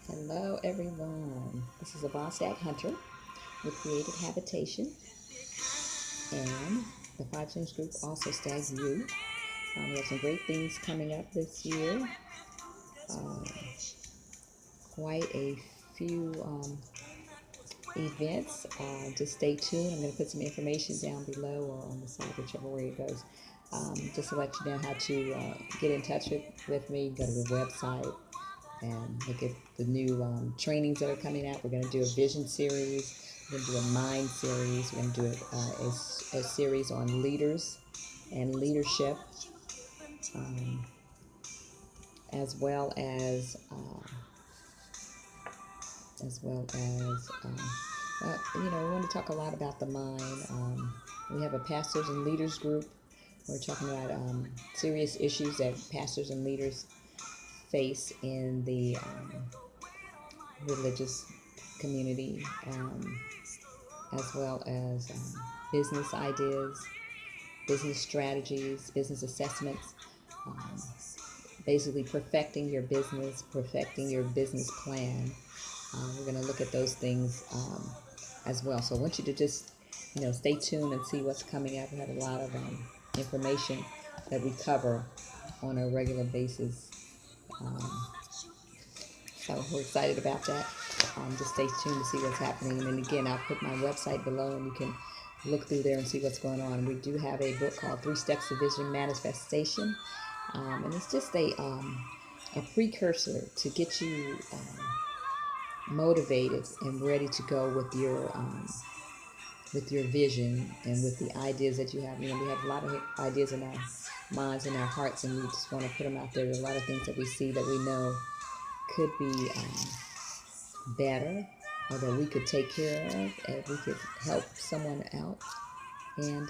Hello, everyone. This is LaVonne Stagg Hunter with Creative Habitation and the Five Gems Group, also Stagg U. We have some great things coming up this year. Quite a few events. Just stay tuned. I'm going to put some information down below or on the side, whichever way it goes. Just to let you know how to get in touch with me. Go to the website and look at the new trainings that are coming out. We're going to do a vision series. We're going to do a mind series. We're going to do a series on leaders and leadership, as well as we want to talk a lot about the mind. We have a pastors and leaders group. We're talking about serious issues that pastors and leaders face in the religious community, as well as business ideas, business strategies, business assessments, basically perfecting your business plan. We're going to look at those things as well. So I want you to just, stay tuned and see what's coming up. We have a lot of information that we cover on a regular basis. So we're excited about that. Just stay tuned to see what's happening. And then again, I'll put my website below and you can look through there and see what's going on. We do have a book called 3 Steps to Vision Manifestation. And it's just a precursor to get you motivated and ready to go with your vision and with the ideas that you have. We have a lot of ideas in our minds and our hearts, and we just want to put them out there. There's a lot of things that we see that we know could be better, or that we could take care of, and we could help someone out. And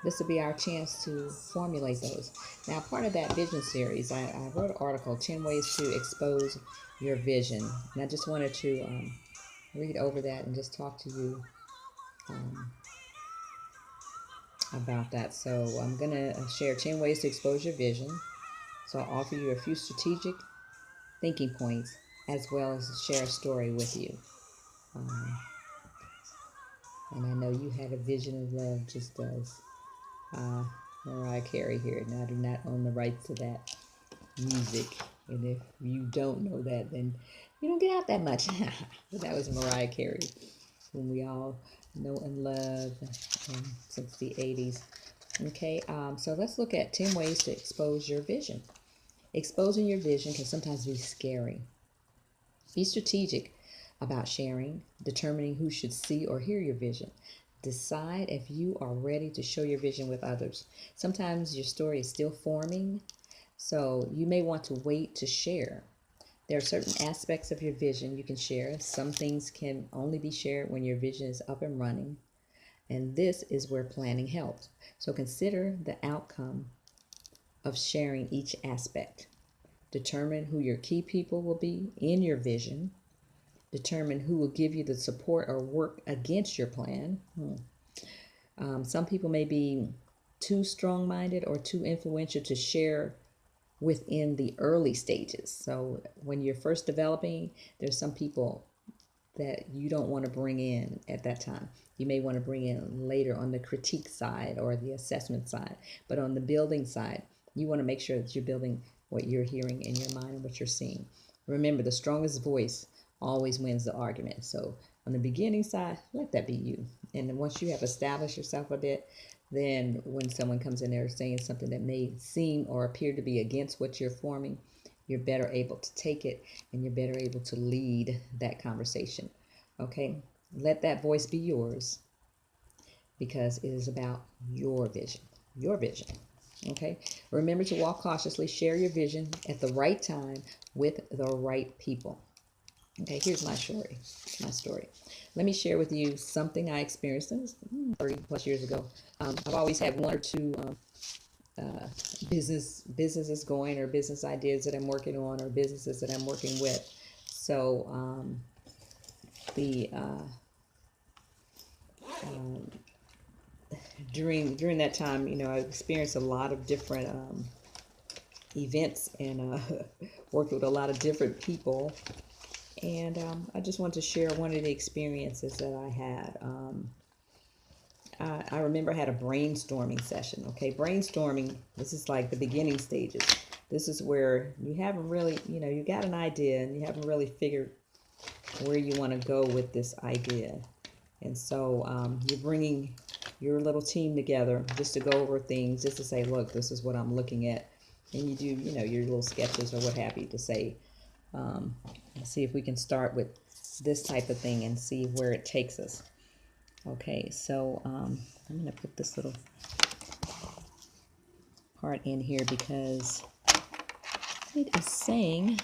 this will be our chance to formulate those. Now, part of that vision series, I wrote an article, 10 Ways to Expose Your Vision. And I just wanted to read over that and just talk to you about that. So I'm going to share 10 ways to expose your vision. So I'll offer you a few strategic thinking points, as well as share a story with you. And I know you had a vision of love, just as Mariah Carey here, and I do not own the rights to that music. And if you don't know that, then you don't get out that much. But that was Mariah Carey, whom we all know and love since the 80s. Okay, so let's look at 10 ways to expose your vision. Exposing your vision can sometimes be scary. Be strategic about sharing, determining who should see or hear your vision. Decide if you are ready to share your vision with others. Sometimes your story is still forming, so you may want to wait to share. There are certain aspects of your vision you can share. Some things can only be shared when your vision is up and running, and this is where planning helps. So consider the outcome of sharing each aspect. Determine who your key people will be in your vision. Determine who will give you the support or work against your plan. Some people may be too strong-minded or too influential to share within the early stages. So when you're first developing, there's some people that you don't want to bring in at that time. You may want to bring in later on the critique side or the assessment side. But on the building side, you want to make sure that you're building what you're hearing in your mind and what you're seeing. Remember, the strongest voice always wins the argument. So on the beginning side, let that be you. And then once you have established yourself a bit, then when someone comes in there saying something that may seem or appear to be against what you're forming, you're better able to take it and you're better able to lead that conversation. Okay? Let that voice be yours, because it is about your vision. Your vision. Okay? Remember to walk cautiously. Share your vision at the right time with the right people. Okay, here's my story. Let me share with you something I experienced 30 plus years ago. I've always had one or two businesses going, or business ideas that I'm working on, or businesses that I'm working with. So during that time, I experienced a lot of different events and worked with a lot of different people. And I just want to share one of the experiences that I had. I remember I had a brainstorming session. Okay, brainstorming, this is like the beginning stages. This is where you haven't really, you got an idea and you haven't really figured where you want to go with this idea. And so you're bringing your little team together just to go over things, just to say, look, this is what I'm looking at. And you do, your little sketches or what have you to say, let's see if we can start with this type of thing and see where it takes us. Okay, so I'm going to put this little part in here because it is saying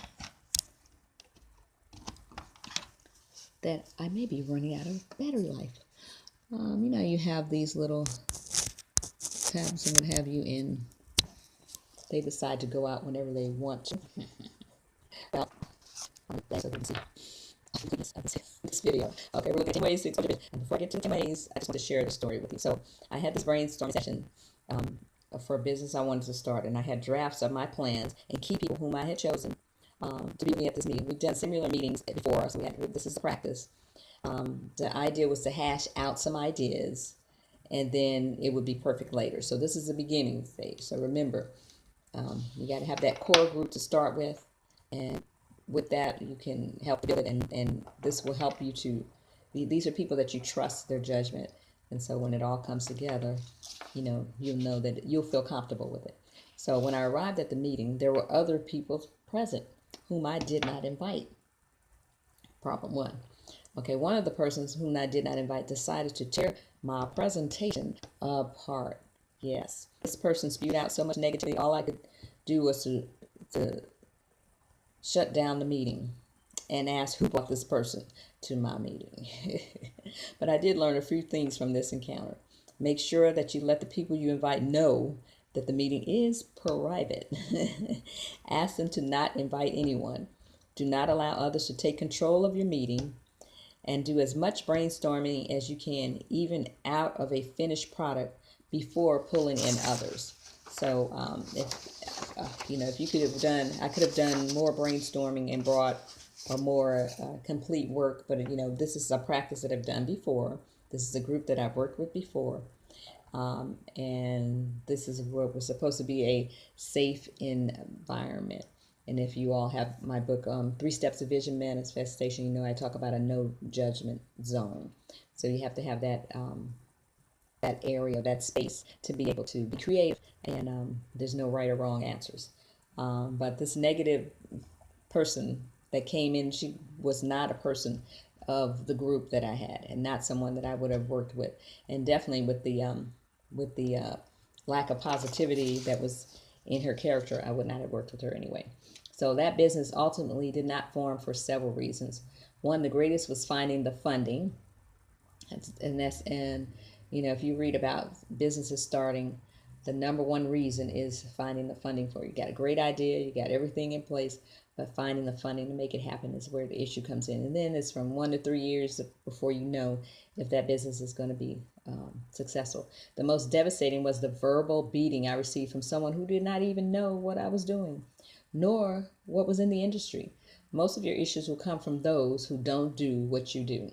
that I may be running out of battery life. You have these little tabs and what have you, and they decide to go out whenever they want to. Well, that's so we can see this video. Okay, we're looking at 10 ways to explore your vision. And before I get to the 10 ways, I just want to share the story with you. So I had this brainstorming session for a business I wanted to start, and I had drafts of my plans and key people whom I had chosen to be with me at this meeting. We've done similar meetings before, so this is a practice. The idea was to hash out some ideas, and then it would be perfect later. So this is the beginning stage. So remember, you got to have that core group to start with, and with that, you can help build it, and this will help you to, these are people that you trust their judgment. And so when it all comes together, you'll know that you'll feel comfortable with it. So when I arrived at the meeting, there were other people present whom I did not invite. Problem one. Okay, one of the persons whom I did not invite decided to tear my presentation apart. Yes, this person spewed out so much negativity, all I could do was to shut down the meeting and ask who brought this person to my meeting. But I did learn a few things from this encounter. Make sure that you let the people you invite know that the meeting is private. Ask them to not invite anyone. Do not allow others to take control of your meeting, and do as much brainstorming as you can, even out of a finished product, before pulling in others. So if you could have done, I could have done more brainstorming and brought a more complete work, but this is a practice that I've done before. This is a group that I've worked with before. And this is what was supposed to be a safe environment. And if you all have my book, 3 Steps to Vision Manifestation, I talk about a no judgment zone. So you have to have that that area, that space to be able to be creative, and there's no right or wrong answers. But this negative person that came in, she was not a person of the group that I had, and not someone that I would have worked with, and definitely with the lack of positivity that was in her character, I would not have worked with her anyway. So that business ultimately did not form for several reasons. One, the greatest was finding the funding, and if you read about businesses starting, the number one reason is finding the funding for it. You got a great idea, you got everything in place, but finding the funding to make it happen is where the issue comes in. And then it's from 1 to 3 years before you know if that business is going to be successful. The most devastating was the verbal beating I received from someone who did not even know what I was doing, nor what was in the industry. Most of your issues will come from those who don't do what you do.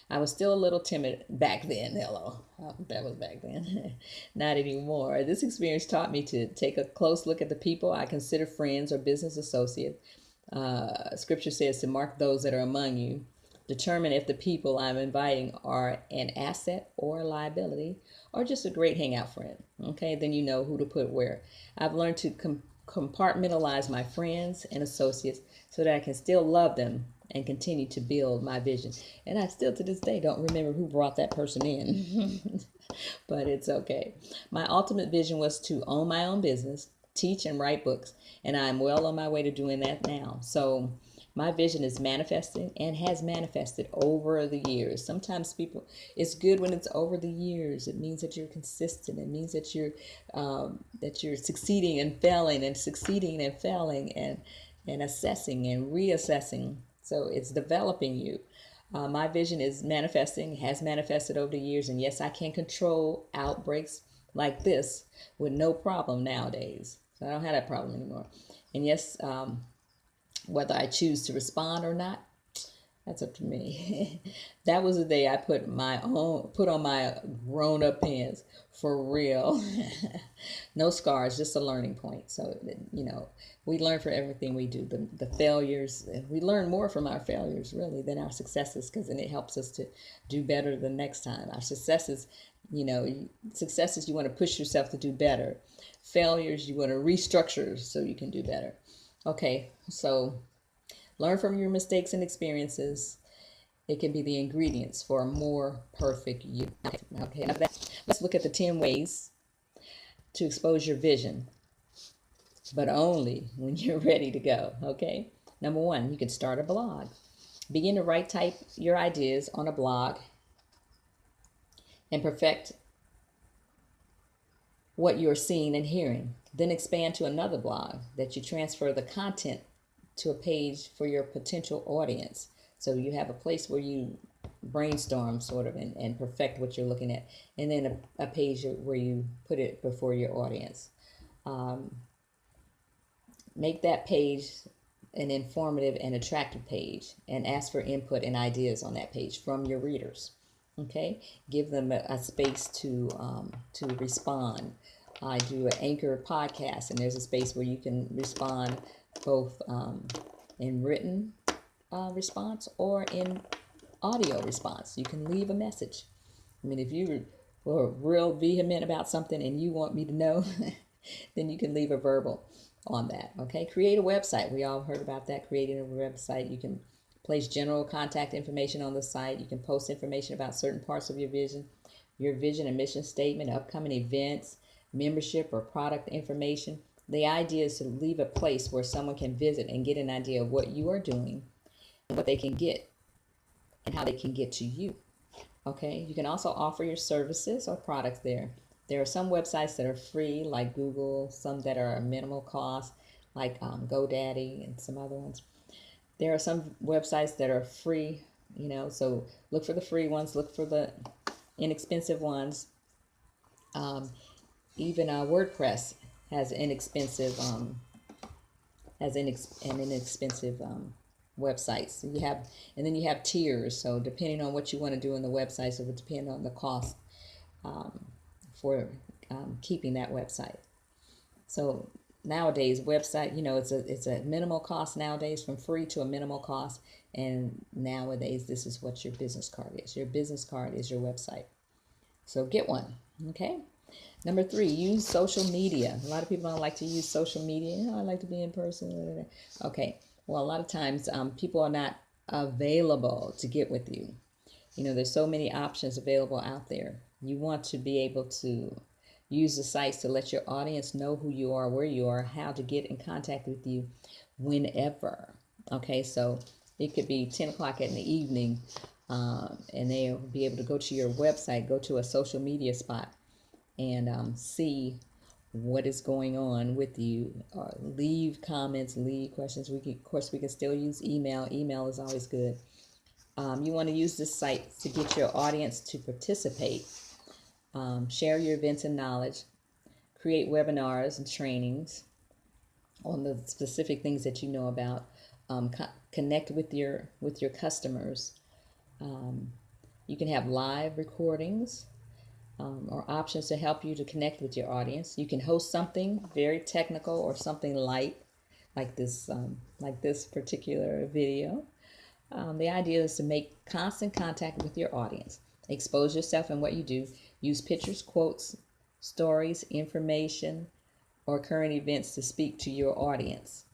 I was still a little timid back then. Hello. That was back then. Not anymore. This experience taught me to take a close look at the people I consider friends or business associates. Scripture says to mark those that are among you. Determine if the people I'm inviting are an asset or a liability, or just a great hangout friend. Okay, then you know who to put where. I've learned to compartmentalize my friends and associates so that I can still love them and continue to build my vision. And I still to this day don't remember who brought that person in, but it's okay. My ultimate vision was to own my own business, teach and write books, and I'm well on my way to doing that now. So my vision is manifesting and has manifested over the years. Sometimes it's good when it's over the years. It means that you're consistent. It means that you're succeeding and failing and succeeding and failing and assessing and reassessing. So it's developing you. My vision is manifesting, has manifested over the years. And yes, I can control outbreaks like this with no problem nowadays. So I don't have that problem anymore. And yes, whether I choose to respond or not, that's up to me. That was the day I put on my grown up pants for real. No scars, just a learning point. So, we learn from everything we do. The failures, we learn more from our failures really than our successes, because then it helps us to do better the next time. Our successes, successes, you want to push yourself to do better. Failures, you want to restructure so you can do better. Okay, so learn from your mistakes and experiences. It can be the ingredients for a more perfect you. Okay, now let's look at the 10 ways to expose your vision, but only when you're ready to go. Okay, number one, you can start a blog. Begin to type your ideas on a blog and perfect what you're seeing and hearing. Then expand to another blog that you transfer the content to a page for your potential audience. So you have a place where you brainstorm sort of and perfect what you're looking at, and then a page where you put it before your audience. Make that page an informative and attractive page, and ask for input and ideas on that page from your readers. Okay, give them a space to respond. I do an Anchor podcast, and there's a space where you can respond both in written response or in audio response. You can leave a message. I mean, if you were real vehement about something and you want me to know, then you can leave a verbal on that. Okay, create a website. We all heard about that, creating a website. You can place general contact information on the site. You can post information about certain parts of your vision and mission statement, upcoming events, membership or product information. The idea is to leave a place where someone can visit and get an idea of what you are doing, what they can get, and how they can get to you. Okay, you can also offer your services or products there. There are some websites that are free, like Google, some that are a minimal cost, like GoDaddy and some other ones. There are some websites that are free, so look for the free ones, look for the inexpensive ones. Even WordPress has an inexpensive websites. So then you have tiers. So depending on what you want to do in the website, so it would depend on the cost for keeping that website. So nowadays, website, it's a minimal cost nowadays, from free to a minimal cost. And nowadays, this is what your business card is. Your business card is your website. So get one. Okay. Number 3, use social media. A lot of people don't like to use social media. I like to be in person. Okay. Well, a lot of times people are not available to get with you. There's so many options available out there. You want to be able to use the sites to let your audience know who you are, where you are, how to get in contact with you whenever. Okay, so it could be 10 o'clock in the evening, and they'll be able to go to your website, go to a social media spot, and see what is going on with you. Leave comments, leave questions. Of course, we can still use email. Email is always good. You want to use this site to get your audience to participate. Share your events and knowledge. Create webinars and trainings on the specific things that you know about. Connect with your customers. You can have live recordings or options to help you to connect with your audience. You can host something very technical or something light, like this particular video. The idea is to make constant contact with your audience. Expose yourself in what you do. Use pictures, quotes, stories, information, or current events to speak to your audience.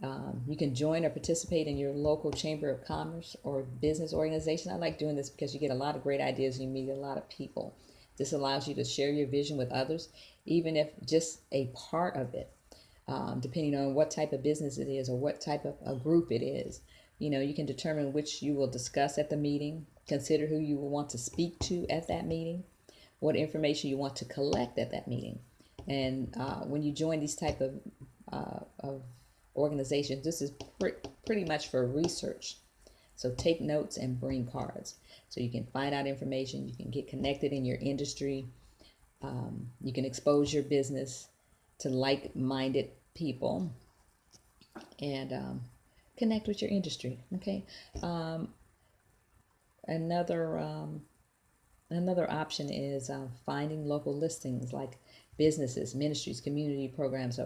You can join or participate in your local chamber of commerce or business organization. I like doing this because you get a lot of great ideas and you meet a lot of people. This allows you to share your vision with others, even if just a part of it, depending on what type of business it is or what type of a group it is. You can determine which you will discuss at the meeting, consider who you will want to speak to at that meeting, what information you want to collect at that meeting. And when you join these type of organizations, this is pretty much for research. So take notes and bring cards so you can find out information. You can get connected in your industry. You can expose your business to like-minded people, and connect with your industry. Okay. Um, another Another option is finding local listings like businesses, ministries, community programs,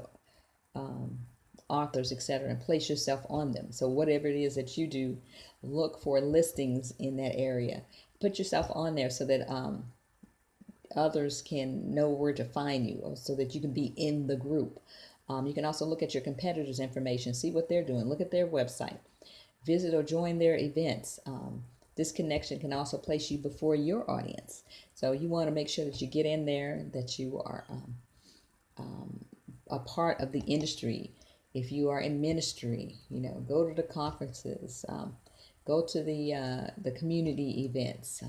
um, authors, etc., and place yourself on them. So whatever it is that you do, look for listings in that area. Put yourself on there so that others can know where to find you, or so that you can be in the group. You can also look at your competitors' information, see what they're doing, look at their website, visit or join their events. This connection can also place you before your audience. So you want to make sure that you get in there, that you are a part of the industry. If you are in ministry, go to the conferences, go to the community events.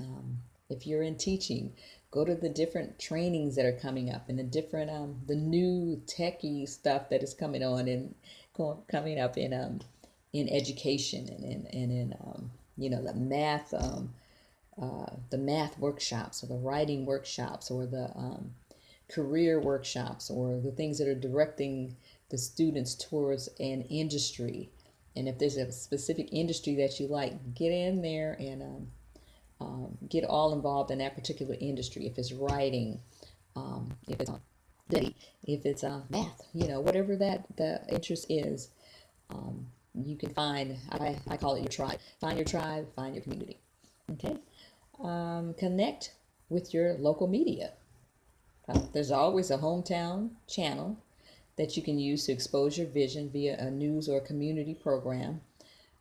If you're in teaching, go to the different trainings that are coming up, and the different the new techie stuff that is coming on and coming up in education, and in the math workshops, or the writing workshops, or the career workshops, or the things that are directing the students towards an industry. And if there's a specific industry that you like, get in there and get all involved in that particular industry. If it's writing, if it's if it's math, whatever that the interest is, you can find, I call it your tribe. Find your tribe, find your community. Okay. Connect with your local media. There's always a hometown channel that you can use to expose your vision via a news or community program.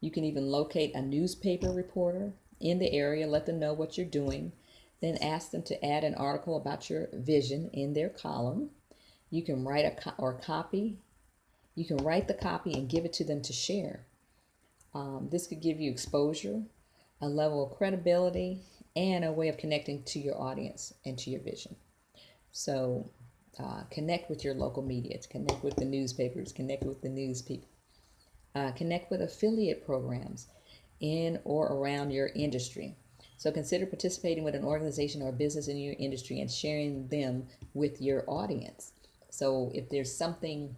You can even locate a newspaper reporter in the area, let them know what you're doing, then ask them to add an article about your vision in their column. You can write You can write the copy and give it to them to share. This could give you exposure, a level of credibility, and a way of connecting to your audience and to your vision. So connect with your local media, connect with the newspapers, connect with the news people, connect with affiliate programs in or around your industry. So consider participating with an organization or business in your industry and sharing them with your audience. So if there's something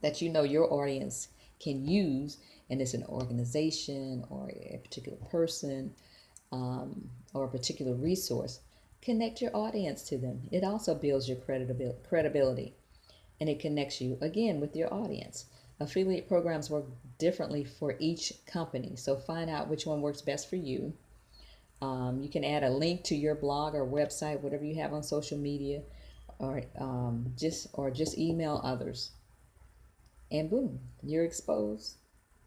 that your audience can use, and it's an organization or a particular person, or a particular resource, connect your audience to them. It also builds your credibility, and it connects you again with your audience. Affiliate programs work differently for each company, so find out which one works best for you. You can add a link to your blog or website, whatever you have on social media, or just email others, and boom, you're exposed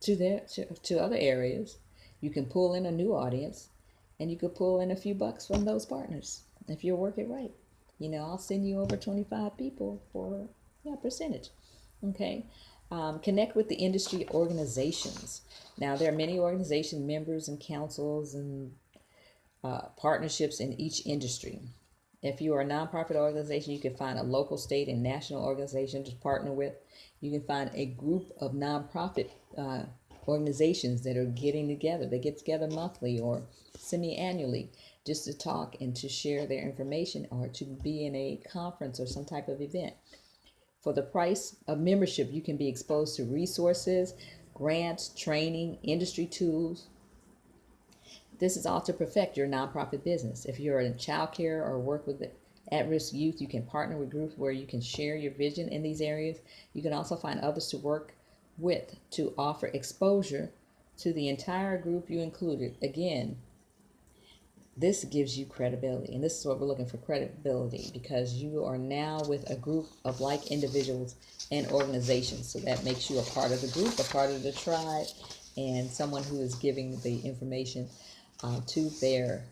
to other areas. You can pull in a new audience, and you could pull in a few bucks from those partners if you work it right. I'll send you over 25 people for percentage. Okay. Connect with the industry organizations. Now, there are many organization members and councils and partnerships in each industry. If you are a nonprofit organization, you can find a local, state, and national organization to partner with. You can find a group of nonprofit organizations that are getting together. They get together monthly or semi-annually just to talk and to share their information, or to be in a conference or some type of event. For the price of membership, you can be exposed to resources, grants, training, industry tools. This is all to perfect your nonprofit business. If you're in childcare or work with at-risk youth, you can partner with groups where you can share your vision in these areas. You can also find others to work with to offer exposure to the entire group you included. Again, this gives you credibility, and this is what we're looking for: credibility, because you are now with a group of like individuals and organizations. So that makes you a part of the group, a part of the tribe, and someone who is giving the information to their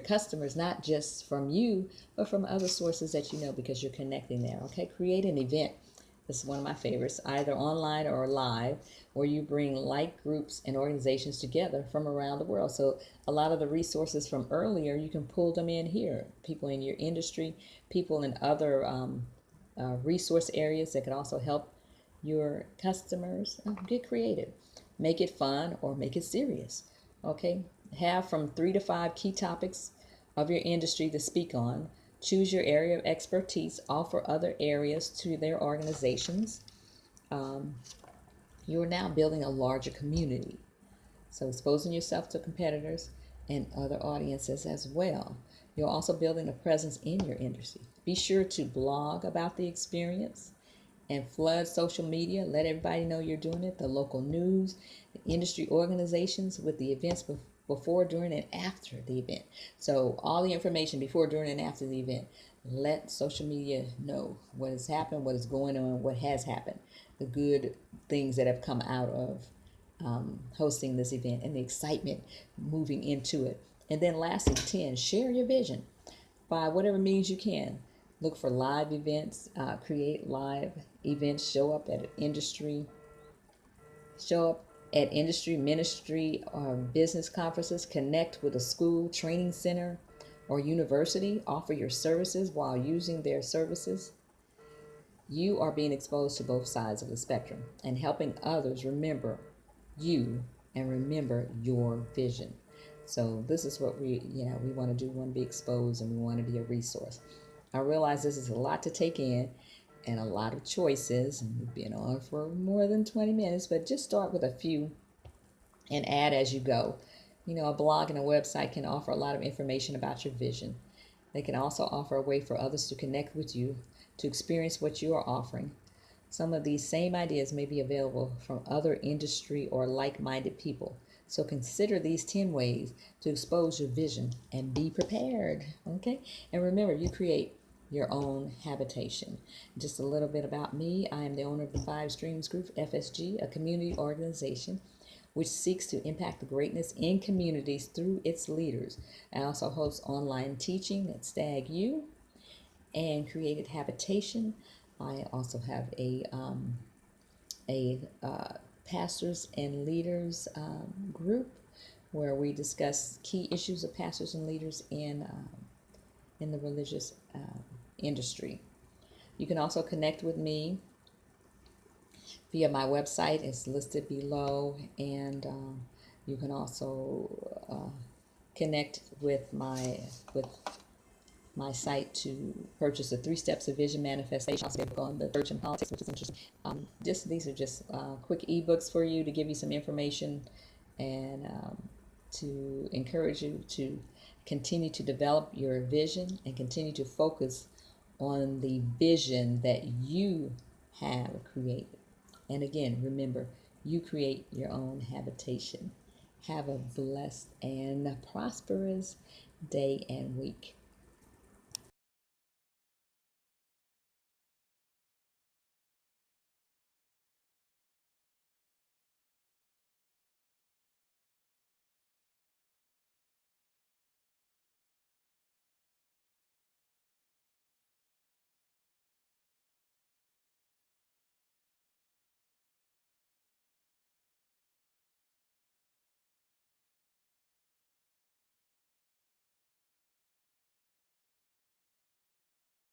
customers, not just from you, but from other sources that because you're connecting there. Okay, create an event. This is one of my favorites, either online or live, where you bring like groups and organizations together from around the world. So a lot of the resources from earlier, you can pull them in here. People in your industry, people in other resource areas that can also help your customers. Get creative. Make it fun or make it serious. Okay, have from 3 to 5 key topics of your industry to speak on. Choose your area of expertise. Offer other areas to their organizations. Um, you are now building a larger community. So exposing yourself to competitors and other audiences as well. You're also building a presence in your industry. Be sure to blog about the experience and flood social media. Let everybody know you're doing it. The local news, the industry organizations with the events before, during, and after the event. So all the information before, during, and after the event. Let social media know what has happened, what is going on, what has happened, the good things that have come out of hosting this event, and the excitement moving into it. And then lastly, 10, share your vision by whatever means you can. Look for live events, create live events, show up at industry, ministry, or business conferences, connect with a school, training center, or university, offer your services while using their services. You are being exposed to both sides of the spectrum and helping others remember you and remember your vision. So this is what we want to do. We want to be exposed and we want to be a resource. I realize this is a lot to take in and a lot of choices. And we've been on for more than 20 minutes, but just start with a few and add as you go. A blog and a website can offer a lot of information about your vision. They can also offer a way for others to connect with you, to experience what you are offering. Some of these same ideas may be available from other industry or like-minded people. So consider these 10 ways to expose your vision and be prepared. Okay? And remember, you create your own habitation. Just a little bit about me. I am the owner of the Five Streams Group, FSG, a community organization which seeks to impact the greatness in communities through its leaders. I also host online teaching at Stagg U and created habitation. I also have a pastors and leaders group where we discuss key issues of pastors and leaders in the religious industry. You can also connect with me via my website. It's listed below, and you can also connect with my site to purchase the 3 Steps of Vision Manifestation. Also, they've gone the church and politics, which is interesting. These are just quick ebooks for you to give you some information and to encourage you to continue to develop your vision and continue to focus on the vision that you have created. And again, remember, you create your own habitation. Have a blessed and prosperous day and week.